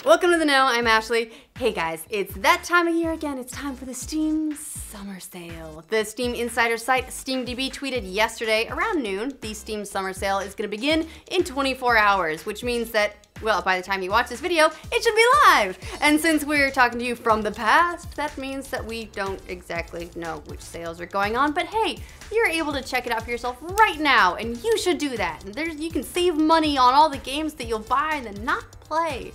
Welcome to the Know, I'm Ashley. Hey guys, it's that time of year again. It's time for the Steam Summer Sale. The Steam Insider site SteamDB tweeted yesterday around noon, the Steam Summer Sale is going to begin in 24 hours, which means that, well, by the time you watch this video, it should be live. And since we're talking to you from the past, that means that we don't exactly know which sales are going on, but hey, you're able to check it out for yourself right now, and you should do that. And you can save money on all the games that you'll buy and then not play.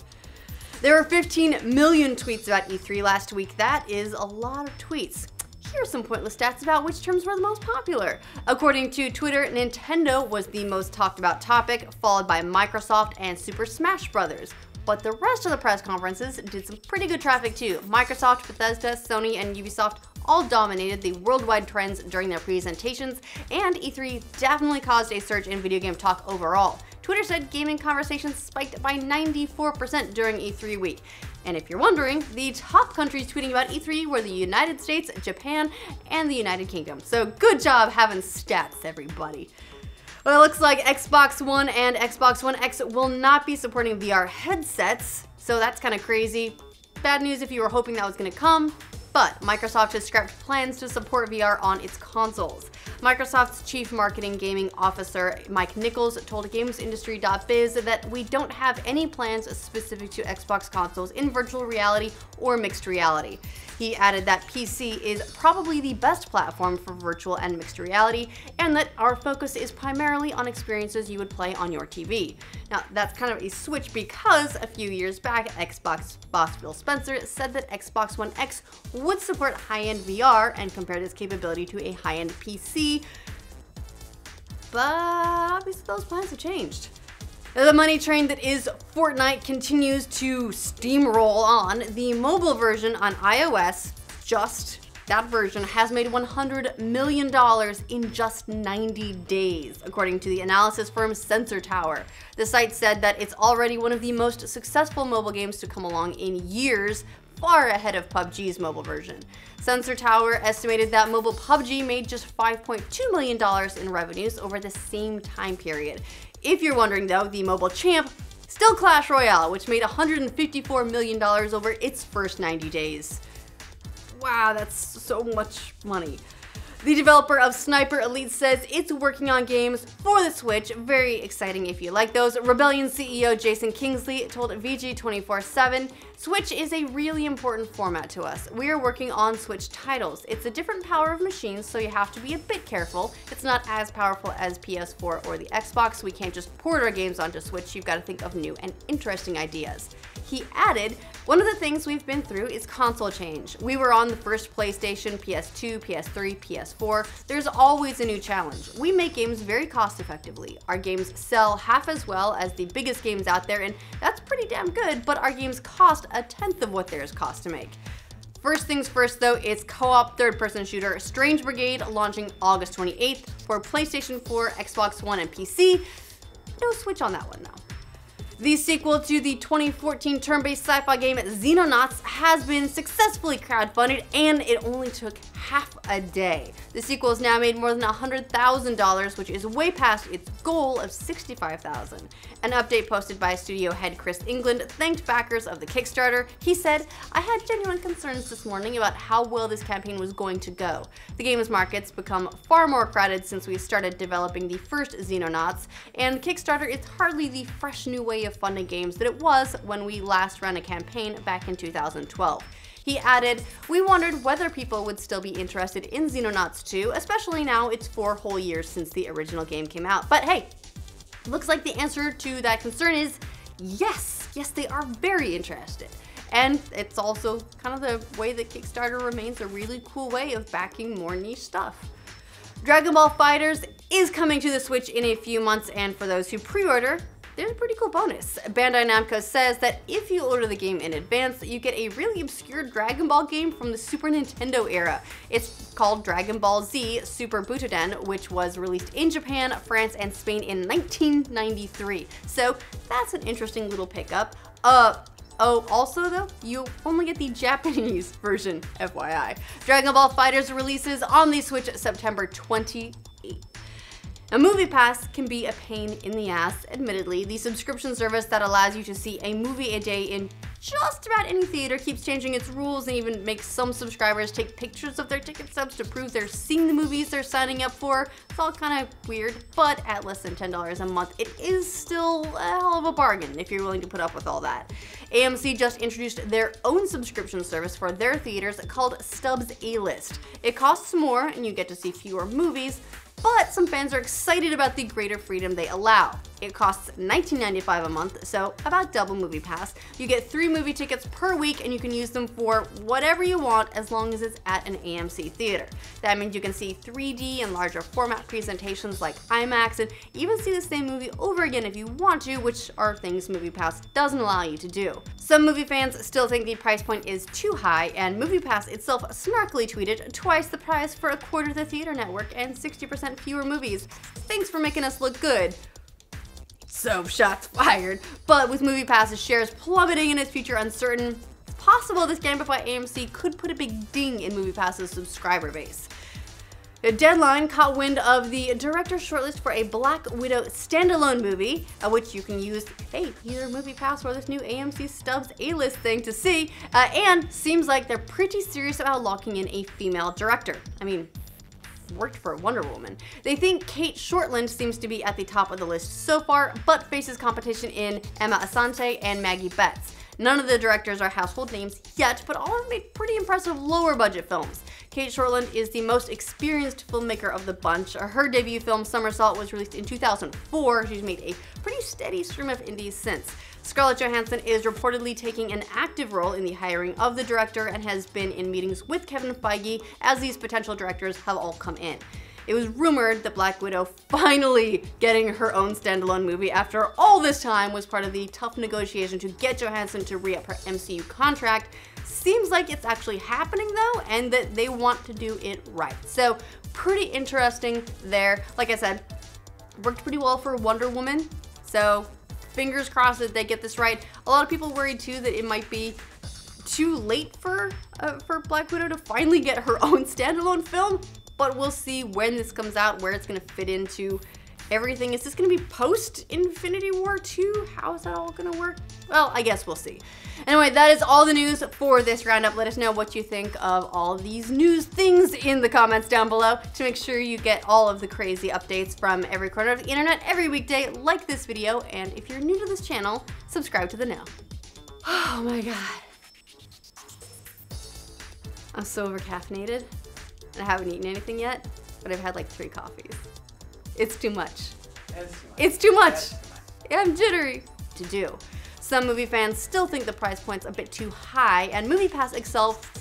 There were 15 million tweets about E3 last week. That is a lot of tweets. Here's some pointless stats about which terms were the most popular. According to Twitter, Nintendo was the most talked about topic, followed by Microsoft and Super Smash Bros. But the rest of the press conferences did some pretty good traffic too. Microsoft, Bethesda, Sony, and Ubisoft all dominated the worldwide trends during their presentations, and E3 definitely caused a surge in video game talk overall. Twitter said gaming conversations spiked by 94% during E3 week. And if you're wondering, the top countries tweeting about E3 were the United States, Japan, and the United Kingdom. So good job having stats, everybody. Well, it looks like Xbox One and Xbox One X will not be supporting VR headsets, so that's kind of crazy. Bad news if you were hoping that was going to come, but Microsoft has scrapped plans to support VR on its consoles. Microsoft's Chief Marketing Gaming Officer, Mike Nichols, told GamesIndustry.biz that we don't have any plans specific to Xbox consoles in virtual reality or mixed reality. He added that PC is probably the best platform for virtual and mixed reality, and that our focus is primarily on experiences you would play on your TV. Now, that's kind of a switch because a few years back, Xbox boss Phil Spencer said that Xbox One X would support high-end VR and compared its capability to a high-end PC, but obviously those plans have changed. The money train that is Fortnite continues to steamroll on. The mobile version on iOS, just that version, has made $100 million in just 90 days, according to the analysis firm Sensor Tower. The site said that it's already one of the most successful mobile games to come along in years, far ahead of PUBG's mobile version. Sensor Tower estimated that mobile PUBG made just $5.2 million in revenues over the same time period. If you're wondering though, the mobile champ, still Clash Royale, which made $154 million over its first 90 days. Wow, that's so much money. The developer of Sniper Elite says it's working on games for the Switch. Very exciting if you like those. Rebellion CEO Jason Kingsley told VG247, Switch is a really important format to us. We are working on Switch titles. It's a different power of machines, so you have to be a bit careful. It's not as powerful as PS4 or the Xbox. We can't just port our games onto Switch. You've got to think of new and interesting ideas. He added, one of the things we've been through is console change. We were on the first PlayStation, PS2, PS3, PS4. There's always a new challenge. We make games very cost effectively. Our games sell half as well as the biggest games out there, and that's pretty damn good, but our games cost a tenth of what theirs cost to make. First things first though, it's co-op third-person shooter Strange Brigade launching August 28th for PlayStation 4, Xbox One, and PC. No Switch on that one though. The sequel to the 2014 turn-based sci-fi game Xenonauts has been successfully crowdfunded, and it only took half a day. The sequel has now made more than $100,000, which is way past its goal of $65,000. An update posted by studio head Chris England thanked backers of the Kickstarter. He said, I had genuine concerns this morning about how well this campaign was going to go. The game's market's become far more crowded since we started developing the first Xenonauts, and Kickstarter is hardly the fresh new way of funding games that it was when we last ran a campaign back in 2012. He added, we wondered whether people would still be interested in Xenonauts 2, especially now it's 4 whole years since the original game came out. But hey, looks like the answer to that concern is yes. Yes, they are very interested. And it's also kind of the way that Kickstarter remains a really cool way of backing more niche stuff. Dragon Ball FighterZ is coming to the Switch in a few months, and for those who pre-order, there's a pretty cool bonus. Bandai Namco says that if you order the game in advance, you get a really obscure Dragon Ball game from the Super Nintendo era. It's called Dragon Ball Z Super Butoden, which was released in Japan, France, and Spain in 1993. So that's an interesting little pickup. Oh, also though, you only get the Japanese version, FYI. Dragon Ball FighterZ releases on the Switch September 28th. A MoviePass can be a pain in the ass, admittedly. The subscription service that allows you to see a movie a day in just about any theater keeps changing its rules and even makes some subscribers take pictures of their ticket stubs to prove they're seeing the movies they're signing up for. It's all kind of weird, but at less than $10 a month, it is still a hell of a bargain if you're willing to put up with all that. AMC just introduced their own subscription service for their theaters called Stubs A-List. It costs more and you get to see fewer movies, but some fans are excited about the greater freedom they allow. It costs $19.95 a month, so about double MoviePass. You get 3 movie tickets per week and you can use them for whatever you want as long as it's at an AMC theater. That means you can see 3D and larger format presentations like IMAX and even see the same movie over again if you want to, which are things MoviePass doesn't allow you to do. Some movie fans still think the price point is too high, and MoviePass itself snarkily tweeted, "Twice the price for a quarter the theater network and 60% fewer movies. Thanks for making us look good." So shots fired. But with MoviePass's shares plummeting and its future uncertain, it's possible this gambit by AMC could put a big ding in MoviePass's subscriber base. The Deadline caught wind of the director's shortlist for a Black Widow standalone movie, which you can use, hey, either MoviePass or this new AMC Stubs A-List thing to see, and seems like they're pretty serious about locking in a female director. I mean, worked for Wonder Woman. They think Kate Shortland seems to be at the top of the list so far, but faces competition in Emma Asante and Maggie Betts. None of the directors are household names yet, but all have made pretty impressive lower budget films. Kate Shortland is the most experienced filmmaker of the bunch. Her debut film, Somersault, was released in 2004. She's made a pretty steady stream of indies since. Scarlett Johansson is reportedly taking an active role in the hiring of the director and has been in meetings with Kevin Feige as these potential directors have all come in. It was rumored that Black Widow finally getting her own standalone movie after all this time was part of the tough negotiation to get Johansson to re-up her MCU contract. Seems like it's actually happening though, and that they want to do it right. So pretty interesting there. Like I said, worked pretty well for Wonder Woman, so fingers crossed that they get this right. A lot of people worried too that it might be too late for Black Widow to finally get her own standalone film, but we'll see when this comes out, where it's gonna fit into everything. Is this gonna be post-Infinity War 2? How is that all gonna work? Well, I guess we'll see. Anyway, that is all the news for this roundup. Let us know what you think of all these news things in the comments down below. To make sure you get all of the crazy updates from every corner of the internet every weekday, like this video, and if you're new to this channel, subscribe to the know. Oh my god. I'm so over-caffeinated, and I haven't eaten anything yet, but I've had like 3 coffees. It's too much. It's too much. Yeah, I'm jittery to do. Some movie fans still think the price point's a bit too high, and MoviePass itself